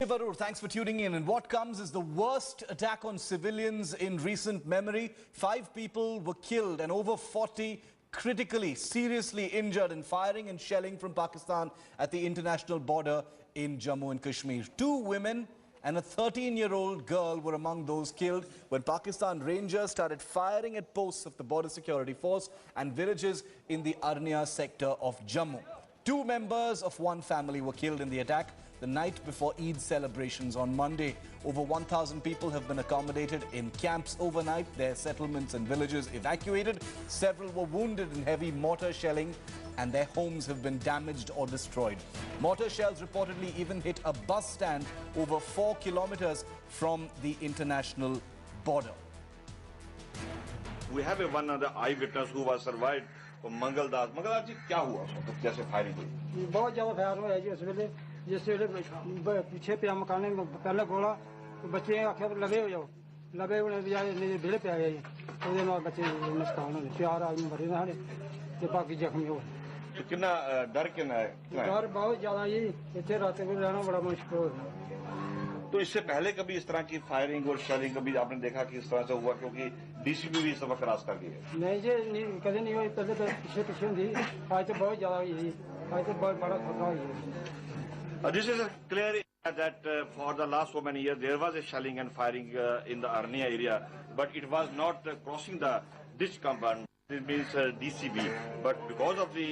Hey Varur, thanks for tuning in. And what comes is the worst attack on civilians in recent memory. 5 people were killed and over 40 critically, seriously injured in firing and shelling from Pakistan at the international border in Jammu and Kashmir. 2 women and a 13-year-old girl were among those killed when Pakistan Rangers started firing at posts of the Border Security Force and villages in the Arnia sector of Jammu. 2 members of one family were killed in the attack the night before Eid celebrations on Monday. Over 1,000 people have been accommodated in camps overnight, their settlements and villages evacuated. Several were wounded in heavy mortar shelling and their homes have been damaged or destroyed. Mortar shells reportedly even hit a bus stand over 4 kilometers from the international border. We have one other eyewitness who was survived. मंगल दास जी क्या हुआ उस वक्त कैसे firing हुई? बहुत ज्यादा fire हुआ जी उस वेले जिस वेले पीछे पे मकाने में पहले गोला तो बच्चे आखे लगे हो जाओ लगे उन्हें बेजाय भिड़ पे आ गए ਉਹਦੇ ਨਾਲ ਬੱਚੇ ਨੁਕਸਾਨ ਹੋਣੇ 4 ਆਦਮੀ ਮਰੇ ਨੇ ਤੇ ਬਾਕੀ ਜ਼ਖਮੀ ਹੋ तो कितना डर कितना है डर बहुत ज्यादा जी ਇੱਥੇ रात को रहना बड़ा मुश्किल हो रहा तो इससे पहले कभी इस तरह की फायरिंग और शेलिंग कभी आपने देखा कि इस तरह से हुआ क्योंकि डीसीपी भी इस वक्त क्रॉस कर गई है नहीं जी कभी नहीं हुई पहले तो पीछे होती आज तो बहुत ज्यादा हुई जी आज तो बहुत बड़ा खतरा हुई This is clear that for the last so many years there was a shelling and firing in the Arnia area, but it was not crossing the ditch compound. It means DCB. But because of the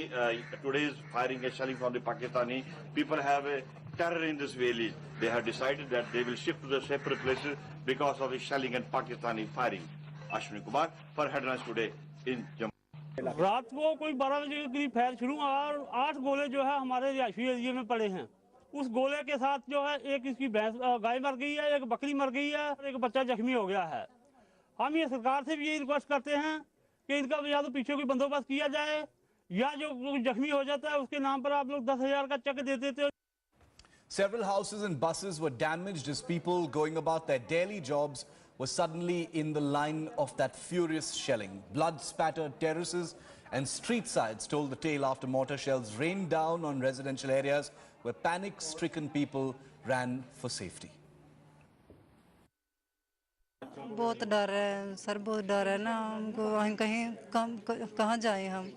today's firing and shelling from the Pakistani, people have a terror in this village. They have decided that they will shift to the separate places because of the shelling and Pakistani firing. Ashwini Kumar for Headlines Today in Jammu. रात को कोई 12 बजे के करीब fire शुरू और 8 गोले जो है हमारे रिहायशी एरिया में पड़े हैं। उस गोले के साथ जो है एक इसकी भैंस गाय मर गई है, एक बकरी मर गई है और एक बच्चा जख्मी हो गया है। हम ये सरकार से भी यही रिक्वेस्ट करते हैं कि इनका या तो पीछे कोई बंदोबस्त किया जाए या जो जख्मी हो जाता है उसके नाम पर आप लोग 10,000 का चेक दे देते हो। Several houses and buses were damaged as people going about their daily jobs were suddenly in the line of that furious shelling. Blood-spattered terraces and street sides told the tale after mortar shells rained down on residential areas where panic-stricken people ran for safety. बहुत डर है sir, बहुत डर है ना हमको। हम कहीं कहाँ जाएं हम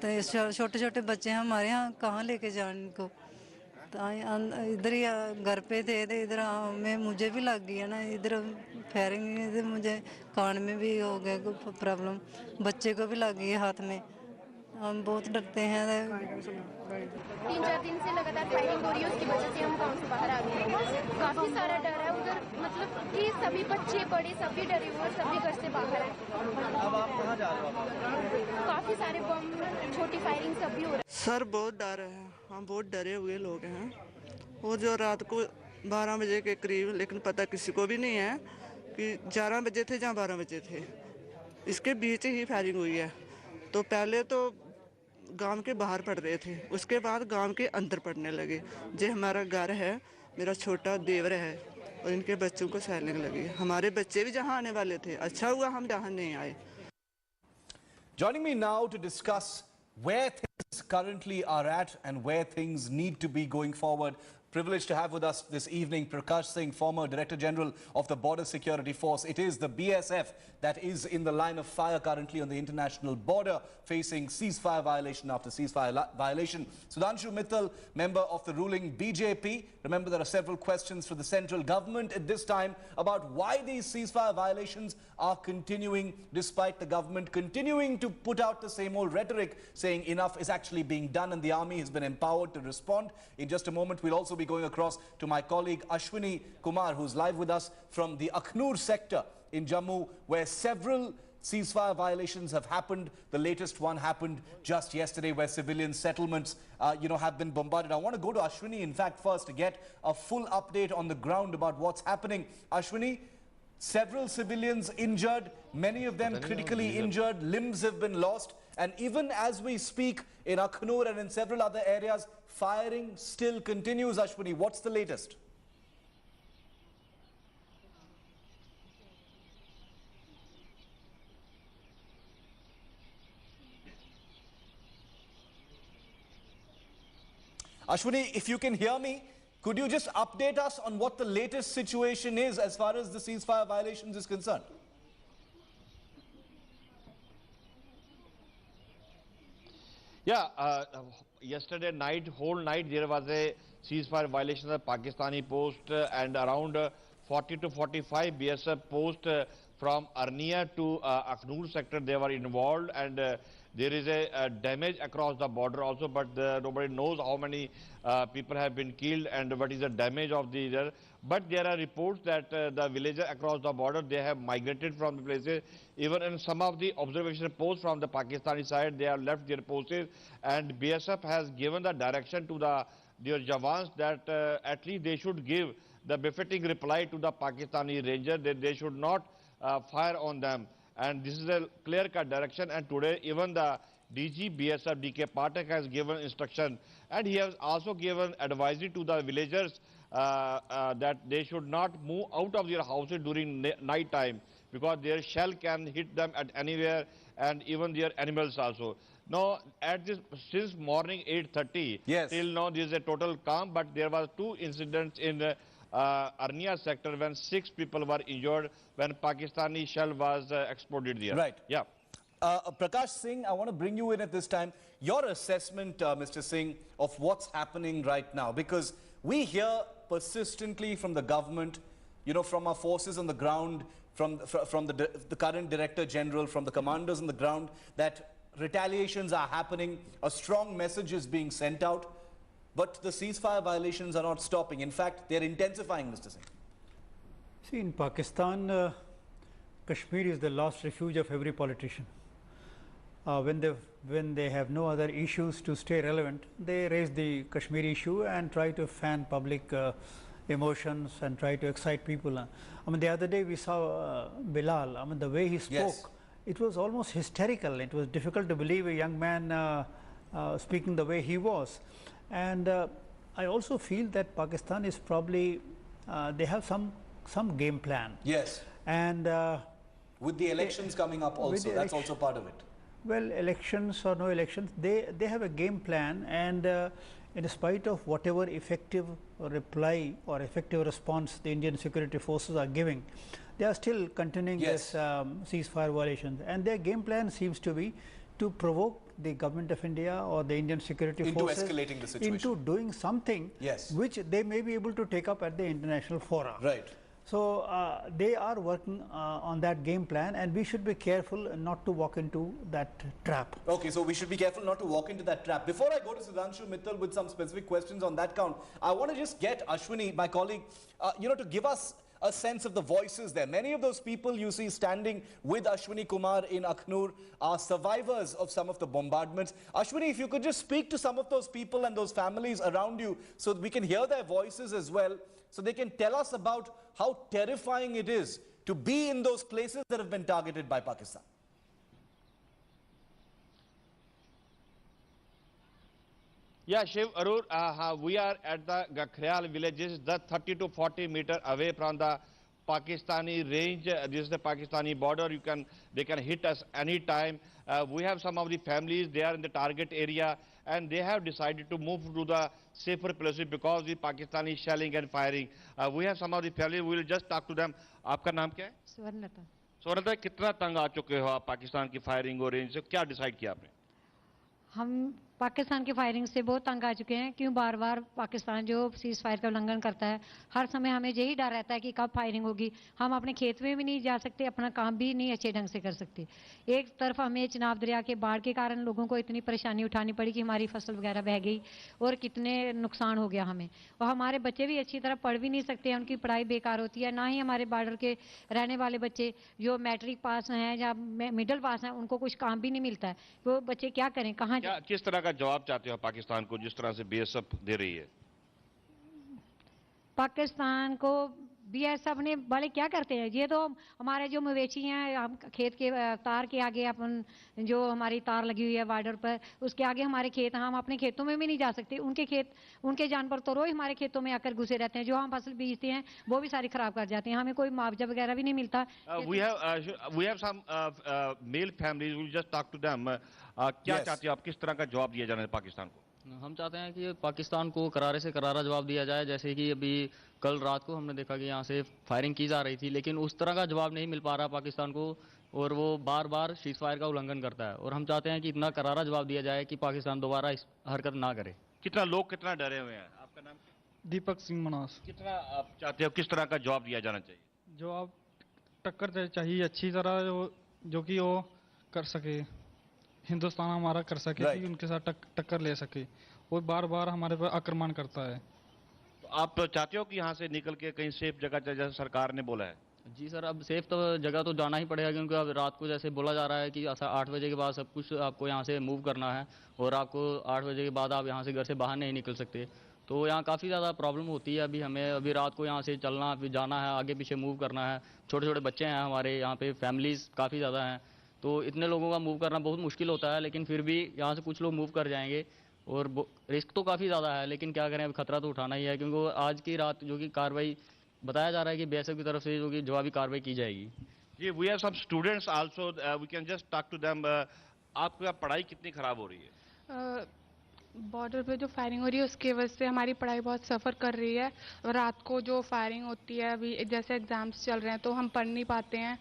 तो छोटे छोटे बच्चे हैं हमारे यहाँ, कहाँ लेके जाएं इनको। तो इधर ही घर पे थे तो इधर में मुझे भी लग गई है ना, इधर फायरिंग मुझे कान में भी हो गया कोई प्रॉब्लम, बच्चे को भी लग गई है हाथ में। हम बहुत डरते हैं। 3-4 दिन से लगातार फायरिंग हो रही है, उसकी वजह से हम गांव से बाहर आ गए हैं। काफी सारा डर है उधर, मतलब कि सभी बच्चे बड़े सभी डरे हुए और सभी घर से बाहर है। अब आप कहाँ जा रहे हो? काफी सारे बम छोटी फायरिंग सब भी हो रहा है। सर बहुत डर है, हम बहुत डरे हुए लोग हैं। वो जो रात को 12 बजे के करीब, लेकिन पता किसी को भी नहीं है कि 11 बजे थे या 12 बजे थे, इसके बीच ही फायरिंग हुई है। तो पहले तो गांव के बाहर पड़ रहे थे, उसके बाद गांव के अंदर पड़ने लगे। जो हमारा घर है, मेरा छोटा देवर है और इनके बच्चों को सैलिंग लगी। हमारे बच्चे भी जहां आने वाले थे, अच्छा हुआ हम जहां नहीं आए। Joining me now to discuss where things currently are at and where things need to be going forward. Privileged to have with us this evening Prakash Singh, former Director General of the Border Security Force. It is the BSF that is in the line of fire currently on the international border, facing ceasefire violation after ceasefire violation. Sudhanshu Mittal, member of the ruling BJP. Remember, there are several questions for the central government at this time about why these ceasefire violations are continuing, despite the government continuing to put out the same old rhetoric, saying enough is actually being done and the army has been empowered to respond. In just a moment, we'll also be going across to my colleague Ashwini Kumar, who's live with us from the Akhnur sector in Jammu, where several ceasefire violations have happened. The latest one happened just yesterday, where civilian settlements, have been bombarded. I want to go to Ashwini, in fact, first to get a full update on the ground about what's happening. Ashwini, several civilians injured, many of them critically injured, limbs have been lost, and even as we speak in Akhnur and in several other areas, firing still continues. Ashwini, what's the latest? Ashwini, if you can hear me, Could you just update us on what the latest situation is as far as the ceasefire violations is concerned? Yeah, yesterday night, whole night, there was a ceasefire violation of Pakistani post and around 40 to 45 BSF posts from Arnia to Akhnur sector, they were involved, and there is a damage across the border also, but nobody knows how many people have been killed and what is the damage of the. But there are reports that the villagers across the border, they have migrated from the places. Even in some of the observation posts from the Pakistani side, they have left their posts, and BSF has given the direction to their Jawans that at least they should give the befitting reply to the Pakistani ranger, that they should not fire on them. And this is a clear-cut direction, and today even the DG BSF DK Pathak has given instruction, and he has also given advisory to the villagers that they should not move out of their houses during night time, because their shell can hit them at anywhere, and even their animals also. Now, since morning 8:30 yes, till now there is a total calm, but there was 2 incidents in Arnia sector when 6 people were injured when Pakistani shell was exploded there. Right. Yeah. Prakash Singh, I want to bring you in at this time. Your assessment, Mr. Singh, of what's happening right now, because we hear persistently from the government, you know, from our forces on the ground, from the current Director General, from the commanders on the ground, that retaliations are happening, a strong message is being sent out, but the ceasefire violations are not stopping. In fact, they're intensifying, Mr. Singh. See, in Pakistan, Kashmir is the last refuge of every politician. When they have no other issues to stay relevant, they raise the Kashmir issue and try to fan public emotions and try to excite people. I mean, the other day we saw Bilal. I mean, the way he spoke, yes, it was almost hysterical. It was difficult to believe a young man speaking the way he was. And I also feel that Pakistan is probably, they have some game plan. Yes. And with the elections coming up also, that's also part of it. Well, elections or no elections, they have a game plan, and in spite of whatever effective reply or effective response the Indian security forces are giving, they are still continuing yes, this ceasefire violations, and their game plan seems to be to provoke the government of India or the Indian security forces into escalating the situation, into doing something, yes, which they may be able to take up at the international fora. Right. So they are working on that game plan, and we should be careful not to walk into that trap. Okay, so we should be careful not to walk into that trap. Before I go to Sudhanshu Mittal with some specific questions on that count, I want to just get Ashwini, my colleague, you know, to give us a sense of the voices there. Many of those people you see standing with Ashwini Kumar in Akhnur are survivors of some of the bombardments. Ashwini, if you could just speak to some of those people and those families around you so that we can hear their voices as well, so they can tell us about how terrifying it is to be in those places that have been targeted by Pakistan. Yeah, Shiv Arur, we are at the Gakhrial villages, just 30 to 40 meters away from the Pakistani range. This is the Pakistani border. They can hit us anytime. We have some of the families, they are in the target area, and they have decided to move to the safer places because the Pakistani shelling and firing. We have some of the families, we will just talk to them. आपका नाम क्या है? स्वर्णता। स्वर्णता, कितना तंग आ चुके हो आप पाकिस्तान की फायरिंग और रेंज से? क्या डिसाइड किया आपने? हम पाकिस्तान की फायरिंग से बहुत तंग आ चुके हैं। क्यों बार बार पाकिस्तान जो सीज फायर का उल्लंघन करता है, हर समय हमें यही डर रहता है कि कब फायरिंग होगी। हम अपने खेत में भी नहीं जा सकते, अपना काम भी नहीं अच्छे ढंग से कर सकते। एक तरफ हमें चिनाब दरिया के बाढ़ के कारण लोगों को इतनी परेशानी उठानी पड़ी कि हमारी फसल वगैरह बह गई और कितने नुकसान हो गया हमें, और हमारे बच्चे भी अच्छी तरह पढ़ भी नहीं सकते हैं, उनकी पढ़ाई बेकार होती है। ना ही हमारे बॉर्डर के रहने वाले बच्चे जो मैट्रिक पास हैं या मिडिल पास हैं, उनको कुछ काम भी नहीं मिलता है। वो बच्चे क्या करें, कहाँ जाएं? किस तरह का जवाब चाहते हो पाकिस्तान को जिस तरह से बीएसएफ दे रही है? पाकिस्तान को बीएसएफ ने बड़े क्या करते हैं, ये तो हमारे जो मवेशी हैं, हम खेत के तार के आगे अपन जो हमारी तार लगी हुई है बॉर्डर पर, उसके आगे हमारे खेत, हम अपने खेतों में भी नहीं जा सकते। उनके खेत, उनके जानवर तो रोज हमारे खेतों में आकर घुसे रहते हैं। जो हम फसल बीजते हैं वो भी सारी खराब कर जाते हैं, हमें कोई मुआवजा वगैरह भी नहीं मिलता। We have some male families, we'll just talk to them. क्या चाहते हो आप, किस तरह का जवाब दिया जाना है पाकिस्तान को? हम चाहते हैं कि पाकिस्तान को करारे से करारा जवाब दिया जाए। जैसे कि अभी कल रात को हमने देखा कि यहाँ से फायरिंग की जा रही थी, लेकिन उस तरह का जवाब नहीं मिल पा रहा पाकिस्तान को, और वो बार बार सीज फायर का उल्लंघन करता है। और हम चाहते हैं कि इतना करारा जवाब दिया जाए कि पाकिस्तान दोबारा इस हरकत ना करे। कितना डरे हुए हैं? आपका नाम? दीपक सिंह मनास। कितना आप चाहते हो, किस तरह का जवाब दिया जाना चाहिए? जवाब टक्कर चाहिए अच्छी तरह, जो कि वो कर सके, हिंदुस्तान हमारा कर सके, कि उनके साथ टक्कर ले सके। वो बार बार हमारे पर आक्रमण करता है। तो आप चाहते हो कि यहाँ से निकल के कहीं सेफ जगह, जैसे सरकार ने बोला है? जी सर, अब सेफ तो जगह तो जाना ही पड़ेगा, क्योंकि अब रात को जैसे बोला जा रहा है कि 8 बजे के बाद सब कुछ आपको यहाँ से मूव करना है, और आपको 8 बजे के बाद आप यहाँ से घर से बाहर नहीं निकल सकते। तो यहाँ काफ़ी ज़्यादा प्रॉब्लम होती है। अभी रात को यहाँ से चलना, फिर जाना है, आगे पीछे मूव करना है। छोटे छोटे बच्चे हैं हमारे यहाँ पे, फैमिलीज़ काफ़ी ज़्यादा हैं, तो इतने लोगों का मूव करना बहुत मुश्किल होता है। लेकिन फिर भी यहाँ से कुछ लोग मूव कर जाएंगे, और रिस्क तो काफ़ी ज़्यादा है, लेकिन क्या करें, अब खतरा तो उठाना ही है। क्योंकि आज की रात जो कि कार्रवाई बताया जा रहा है कि बीएसएफ की तरफ से जो कि जवाबी कार्रवाई की जाएगी। जी, we have some students also, we can just talk to them. आपका पढ़ाई कितनी खराब हो रही है? बॉर्डर पे जो फायरिंग हो रही है उसकी वजह से हमारी पढ़ाई बहुत सफ़र कर रही है। रात को जो फायरिंग होती है, अभी जैसे एग्जाम्स चल रहे हैं, तो हम पढ़ नहीं पाते हैं।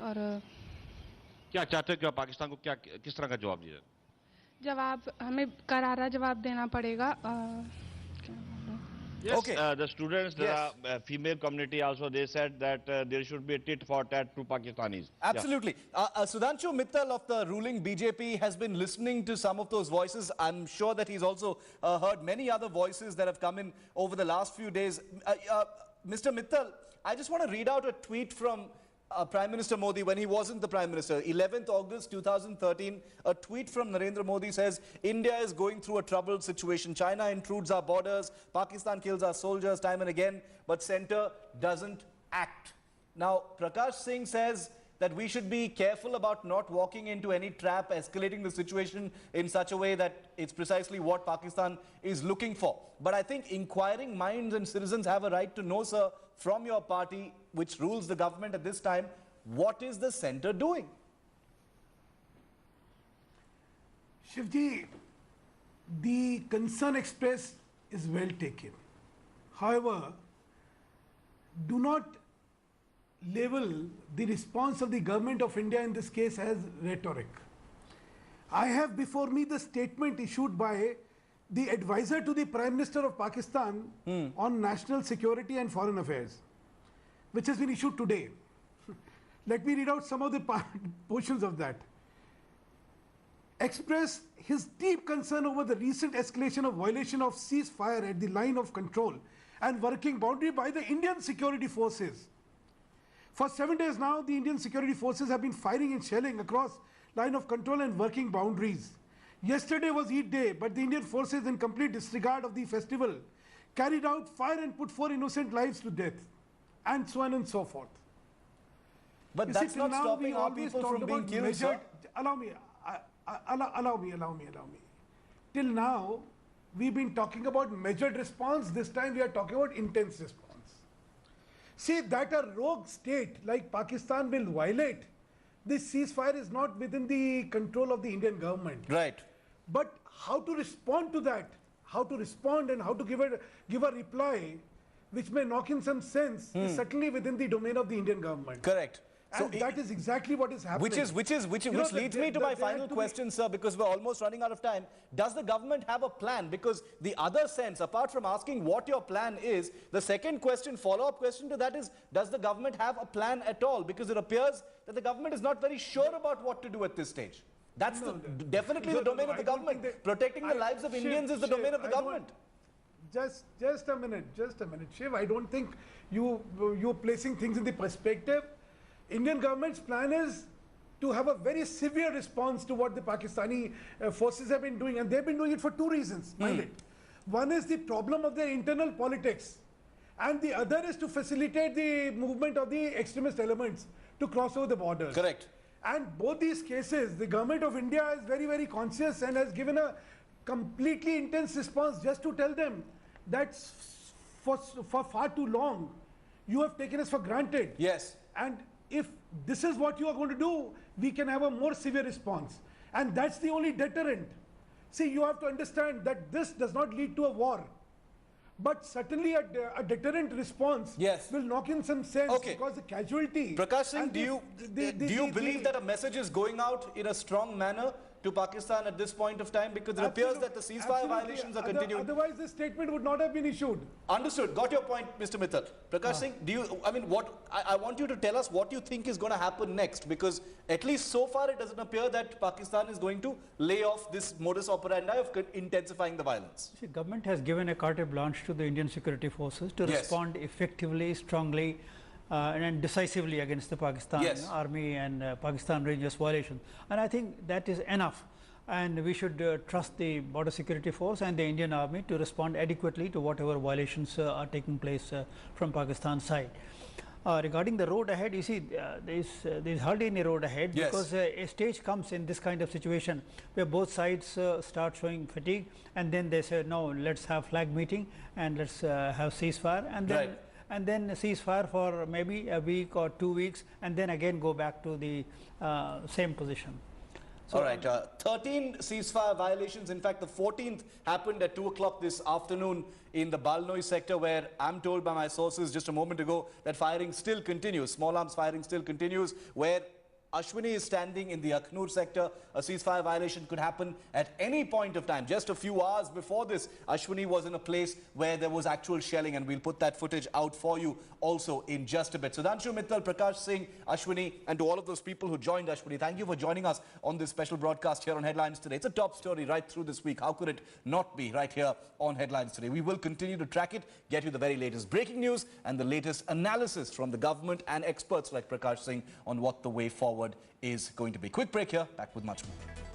और क्या चाहते हो कि पाकिस्तान को किस तरह का जवाब दिया? जवाब हमें करारा जवाब देना पड़ेगा। Yes, okay. The students, the female community also, they said that there should be a tit for tat to Pakistanis. Absolutely. Yeah. Sudhanshu Mittal of the ruling BJP has been listening to some of those voices. I'm sure that he's also heard many other voices that have come in over the last few days. Mr. Mittal, I just want to read out a tweet from Prime Minister Modi when he wasn't the Prime Minister. 11th August 2013, a tweet from Narendra Modi says, India is going through a troubled situation. China intrudes our borders. Pakistan kills our soldiers time and again, but centre doesn't act. Now, Prakash Singh says that we should be careful about not walking into any trap, escalating the situation in such a way that it's precisely what Pakistan is looking for. But I think inquiring minds and citizens have a right to know, sir, from your party, which rules the government at this time, what is the centre doing? Shivji, the concern expressed is well taken. However, do not label the response of the government of India in this case as rhetoric. I have before me the statement issued by the advisor to the Prime Minister of Pakistan on national security and foreign affairs, which has been issued today. Let me read out some of the portions of that. Express his deep concern over the recent escalation of violation of ceasefire at the line of control and working boundary by the Indian security forces. For 7 days now, the Indian security forces have been firing and shelling across line of control and working boundaries. Yesterday was Eid day, but the Indian forces, in complete disregard of the festival, carried out fire and put 4 innocent lives to death, and so on and so forth. But you that's see, not now stopping our people from being killed, sir. Allow me. Till now, we've been talking about measured response. This time we are talking about intense response. See, that a rogue state like Pakistan will violate this ceasefire is not within the control of the Indian government. Right. But how to respond to that, how to respond and how to give a reply which may knock in some sense is certainly within the domain of the Indian government. Correct. And that is exactly what is happening. Which leads me to my final question, sir, because we're almost running out of time. Does the government have a plan? Because the other sense, apart from asking what your plan is, the second question, follow-up question to that is, does the government have a plan at all? Because it appears that the government is not very sure about what to do at this stage. That's definitely the domain of the government. Protecting the lives of Indians is the domain of the government. Just a minute, Shiv. I don't think you're placing things in the perspective. Indian government's plan is to have a very severe response to what the Pakistani forces have been doing, and they've been doing it for 2 reasons, mind it. One is the problem of their internal politics, and the other is to facilitate the movement of the extremist elements to cross over the borders. Correct. And both these cases, the government of India is very, very conscious and has given a completely intense response just to tell them that for far too long, you have taken us for granted. Yes. And if this is what you are going to do, we can have a more severe response. And that's the only deterrent. See, you have to understand that this does not lead to a war. But certainly a deterrent response will knock in some sense because the casualty... Prakash Singh, do you believe that a message is going out in a strong manner to Pakistan at this point of time? Because it appears that the ceasefire violations are continuing. Otherwise, this statement would not have been issued. Understood. Got your point, Mr. Mittal. Prakash Singh, I want you to tell us what you think is going to happen next, because at least so far it doesn't appear that Pakistan is going to lay off this modus operandi of intensifying the violence. See, government has given a carte blanche to the Indian security forces to respond effectively, strongly, and decisively against the Pakistan army and Pakistan Rangers violation. And I think that is enough. And we should trust the border security force and the Indian army to respond adequately to whatever violations are taking place from Pakistan's side. Regarding the road ahead, you see, there is hardly any road ahead because a stage comes in this kind of situation where both sides start showing fatigue, and then they say, no, let's have flag meeting and let's have ceasefire, and then and then ceasefire for maybe a week or 2 weeks, and then again go back to the same position. So, all right, 13 ceasefire violations. In fact, the 14th happened at 2 o'clock this afternoon in the Balnoi sector, where I'm told by my sources just a moment ago that firing still continues. Small arms firing still continues. Where Ashwini is standing in the Akhnur sector, a ceasefire violation could happen at any point of time. Just a few hours before this, Ashwini was in a place where there was actual shelling, and we'll put that footage out for you also in just a bit. Sudhanshu Mittal, Prakash Singh, Ashwini, and to all of those people who joined Ashwini, thank you for joining us on this special broadcast here on Headlines Today. It's a top story right through this week. How could it not be right here on Headlines Today? We will continue to track it, get you the very latest breaking news and the latest analysis from the government and experts like Prakash Singh on what the way forward is going to be. Quick break here, back with much more.